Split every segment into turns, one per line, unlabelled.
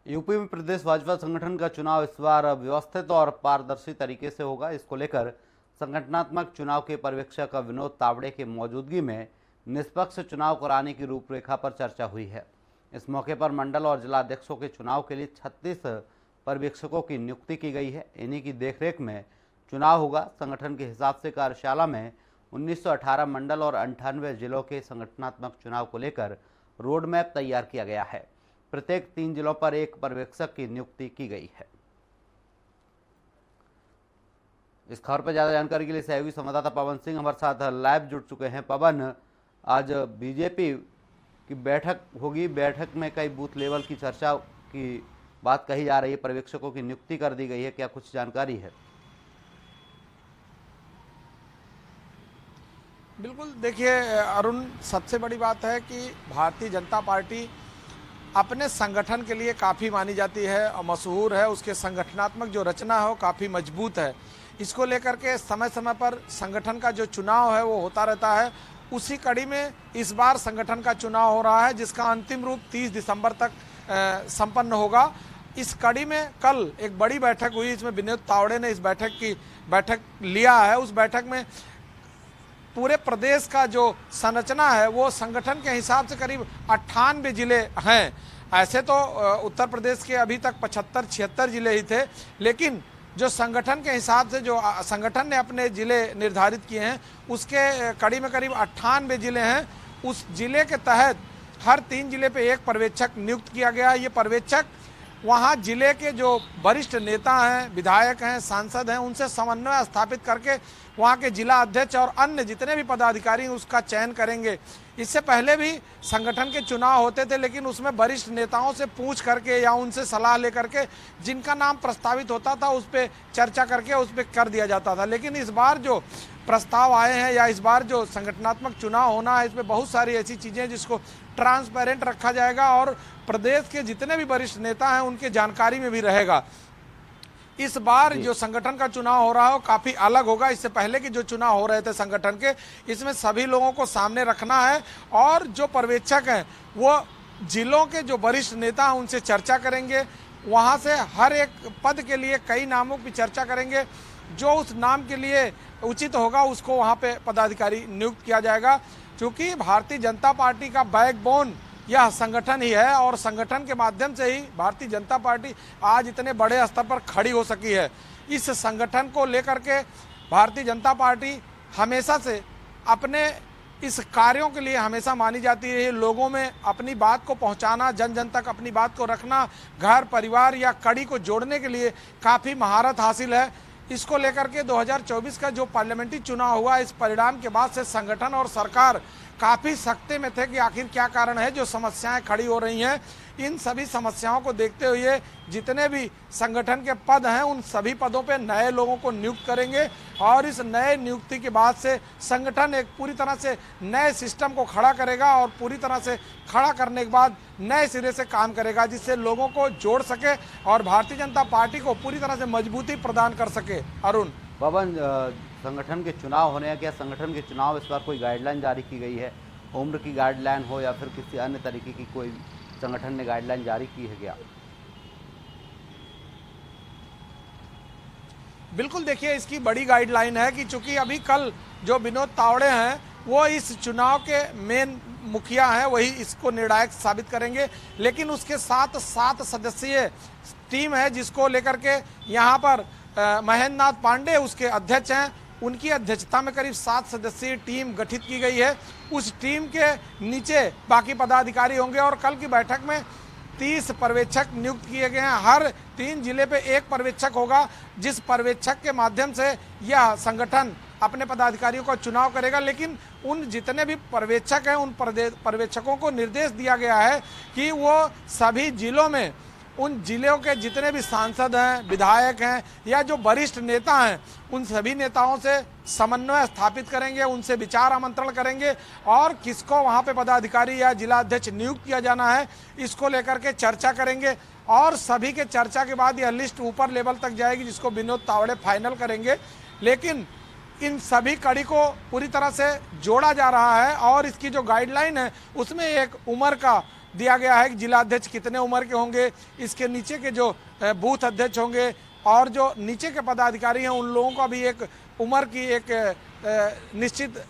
UP में प्रदेश भाजपा संगठन का चुनाव इस बार व्यवस्थित और पारदर्शी तरीके से होगा। इसको लेकर संगठनात्मक चुनाव के पर्यवेक्षक विनोद तावड़े की मौजूदगी में निष्पक्ष चुनाव कराने की रूपरेखा पर चर्चा हुई है। इस मौके पर मंडल और जिलाध्यक्षों के चुनाव के लिए 36 पर्यवेक्षकों की नियुक्ति की गई है। इन्हीं की देखरेख में चुनाव होगा। संगठन के हिसाब से कार्यशाला में 1918 मंडल और 98 जिलों के संगठनात्मक चुनाव को लेकर रोड मैप तैयार किया गया है। प्रत्येक 3 जिलों पर एक पर्यवेक्षक की नियुक्ति की गई है। इस खबर पर ज्यादा जानकारी के लिए सहयोगी संवाददाता पवन सिंह हमारे साथ लाइव जुड़ चुके हैं। पवन, आज बीजेपी की बैठक होगी। बैठक में कई बूथ लेवल की चर्चा की बात कही जा रही है। पर्यवेक्षकों की नियुक्ति कर दी गई है, क्या कुछ जानकारी है?
बिल्कुल, देखिए अरुण, सबसे बड़ी बात है कि भारतीय जनता पार्टी अपने संगठन के लिए काफ़ी मानी जाती है और मशहूर है। उसके संगठनात्मक जो रचना है वो काफ़ी मजबूत है। इसको लेकर के समय समय पर संगठन का जो चुनाव है वो होता रहता है। उसी कड़ी में इस बार संगठन का चुनाव हो रहा है, जिसका अंतिम रूप 30 दिसंबर तक संपन्न होगा। इस कड़ी में कल एक बड़ी बैठक हुई, इसमें विनोद तावड़े ने इस बैठक लिया है। उस बैठक में पूरे प्रदेश का जो संरचना है वो संगठन के हिसाब से करीब 98 जिले हैं। ऐसे तो उत्तर प्रदेश के अभी तक 75-76 जिले ही थे, लेकिन जो संगठन के हिसाब से जो संगठन ने अपने जिले निर्धारित किए हैं उसके कड़ी में करीब 98 जिले हैं। उस जिले के तहत हर 3 जिले पे एक पर्यवेक्षक नियुक्त किया गया। ये पर्यवेक्षक वहाँ जिले के जो वरिष्ठ नेता हैं, विधायक हैं, सांसद हैं, उनसे समन्वय स्थापित करके वहाँ के जिला अध्यक्ष और अन्य जितने भी पदाधिकारी उसका चयन करेंगे। इससे पहले भी संगठन के चुनाव होते थे, लेकिन उसमें वरिष्ठ नेताओं से पूछ करके या उनसे सलाह लेकर के जिनका नाम प्रस्तावित होता था उस पर चर्चा करके उस पर कर दिया जाता था। लेकिन इस बार जो प्रस्ताव आए हैं या इस बार जो संगठनात्मक चुनाव होना है, इसमें बहुत सारी ऐसी चीज़ें जिसको ट्रांसपेरेंट रखा जाएगा और प्रदेश के जितने भी वरिष्ठ नेता हैं उनके जानकारी में भी रहेगा। इस बार जो संगठन का चुनाव हो रहा है वो काफ़ी अलग होगा। इससे पहले कि जो चुनाव हो रहे थे संगठन के, इसमें सभी लोगों को सामने रखना है और जो पर्यवेक्षक हैं वो जिलों के जो वरिष्ठ नेता हैं उनसे चर्चा करेंगे। वहाँ से हर एक पद के लिए कई नामों की चर्चा करेंगे। जो उस नाम के लिए उचित होगा उसको वहाँ पे पदाधिकारी नियुक्त किया जाएगा। क्योंकि भारतीय जनता पार्टी का बैकबोन यह संगठन ही है और संगठन के माध्यम से ही भारतीय जनता पार्टी आज इतने बड़े स्तर पर खड़ी हो सकी है। इस संगठन को लेकर के भारतीय जनता पार्टी हमेशा से अपने इस कार्यों के लिए हमेशा मानी जाती है। लोगों में अपनी बात को पहुंचाना, जन जन तक अपनी बात को रखना, घर परिवार या कड़ी को जोड़ने के लिए काफ़ी महारत हासिल है। इसको लेकर के 2024 का जो पार्लियामेंट्री चुनाव हुआ, इस परिणाम के बाद से संगठन और सरकार काफ़ी सख्ते में थे कि आखिर क्या कारण है जो समस्याएं खड़ी हो रही हैं। इन सभी समस्याओं को देखते हुए जितने भी संगठन के पद हैं उन सभी पदों पे नए लोगों को नियुक्त करेंगे और इस नए नियुक्ति के बाद से संगठन एक पूरी तरह से नए सिस्टम को खड़ा करेगा और पूरी तरह से खड़ा करने के बाद नए सिरे से काम करेगा, जिससे लोगों को जोड़ सके और भारतीय जनता पार्टी को पूरी तरह से मजबूती प्रदान कर सके। अरुण,
पवन, संगठन के चुनाव होने हैं, क्या संगठन के चुनाव इस बार कोई गाइडलाइन जारी की गई है? उम्र की गाइडलाइन हो या फिर किसी अन्य तरीके की कोई संगठन ने गाइडलाइन जारी की है क्या?
बिल्कुल, देखिए इसकी बड़ी गाइडलाइन है कि चूंकि अभी कल जो विनोद तावड़े हैं वो इस चुनाव के मेन मुखिया हैं, वही इसको निर्णायक साबित करेंगे। लेकिन उसके साथ 7 सदस्यीय टीम है जिसको लेकर के यहाँ पर महेंद्र नाथ पांडे उसके अध्यक्ष हैं। उनकी अध्यक्षता में करीब 7 सदस्यीय टीम गठित की गई है। उस टीम के नीचे बाकी पदाधिकारी होंगे और कल की बैठक में 30 पर्यवेक्षक नियुक्त किए गए हैं। हर 3 जिले पे एक पर्यवेक्षक होगा, जिस पर्यवेक्षक के माध्यम से यह संगठन अपने पदाधिकारियों का चुनाव करेगा। लेकिन उन जितने भी पर्यवेक्षक हैं उन पर्यवेक्षकों को निर्देश दिया गया है कि वो सभी जिलों में उन जिलों के जितने भी सांसद हैं, विधायक हैं या जो वरिष्ठ नेता हैं उन सभी नेताओं से समन्वय स्थापित करेंगे, उनसे विचार आमंत्रण करेंगे और किसको वहाँ पे पदाधिकारी या जिला अध्यक्ष नियुक्त किया जाना है इसको लेकर के चर्चा करेंगे। और सभी के चर्चा के बाद यह लिस्ट ऊपर लेवल तक जाएगी जिसको विनोद तावड़े फाइनल करेंगे। लेकिन इन सभी कड़ी को पूरी तरह से जोड़ा जा रहा है और इसकी जो गाइडलाइन है उसमें एक उम्र का दिया गया है कि जिला अध्यक्ष कितने उम्र के होंगे, इसके नीचे के जो बूथ अध्यक्ष होंगे और जो नीचे के पदाधिकारी हैं उन लोगों का भी एक उम्र की एक निश्चित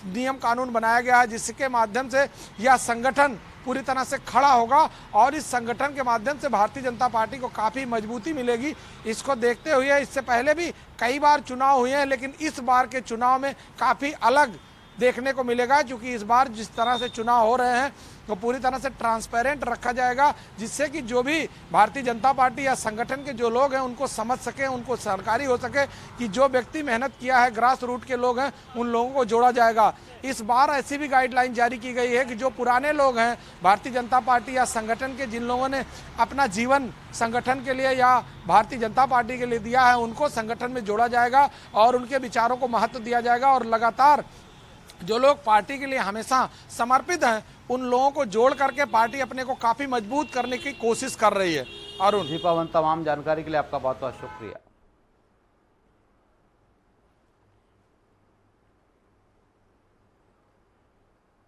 नियम कानून बनाया गया है, जिसके माध्यम से यह संगठन पूरी तरह से खड़ा होगा और इस संगठन के माध्यम से भारतीय जनता पार्टी को काफ़ी मजबूती मिलेगी। इसको देखते हुए इससे पहले भी कई बार चुनाव हुए हैं, लेकिन इस बार के चुनाव में काफ़ी अलग देखने को मिलेगा, क्योंकि इस बार जिस तरह से चुनाव हो रहे हैं तो पूरी तरह से ट्रांसपेरेंट रखा जाएगा, जिससे कि जो भी भारतीय जनता पार्टी या संगठन के जो लोग हैं उनको समझ सके, उनको जानकारी हो सके कि जो व्यक्ति मेहनत किया है, ग्रास रूट के लोग हैं, उन लोगों को जोड़ा जाएगा। इस बार ऐसी भी गाइडलाइन जारी की गई है कि जो पुराने लोग हैं भारतीय जनता पार्टी या संगठन के, जिन लोगों ने अपना जीवन संगठन के लिए या भारतीय जनता पार्टी के लिए दिया है, उनको संगठन में जोड़ा जाएगा और उनके विचारों को महत्व दिया जाएगा। और लगातार जो लोग पार्टी के लिए हमेशा समर्पित हैं उन लोगों को जोड़ करके पार्टी अपने को काफ़ी मजबूत करने की कोशिश कर रही है। अरुण
जी पवन, तमाम जानकारी के लिए आपका बहुत बहुत शुक्रिया।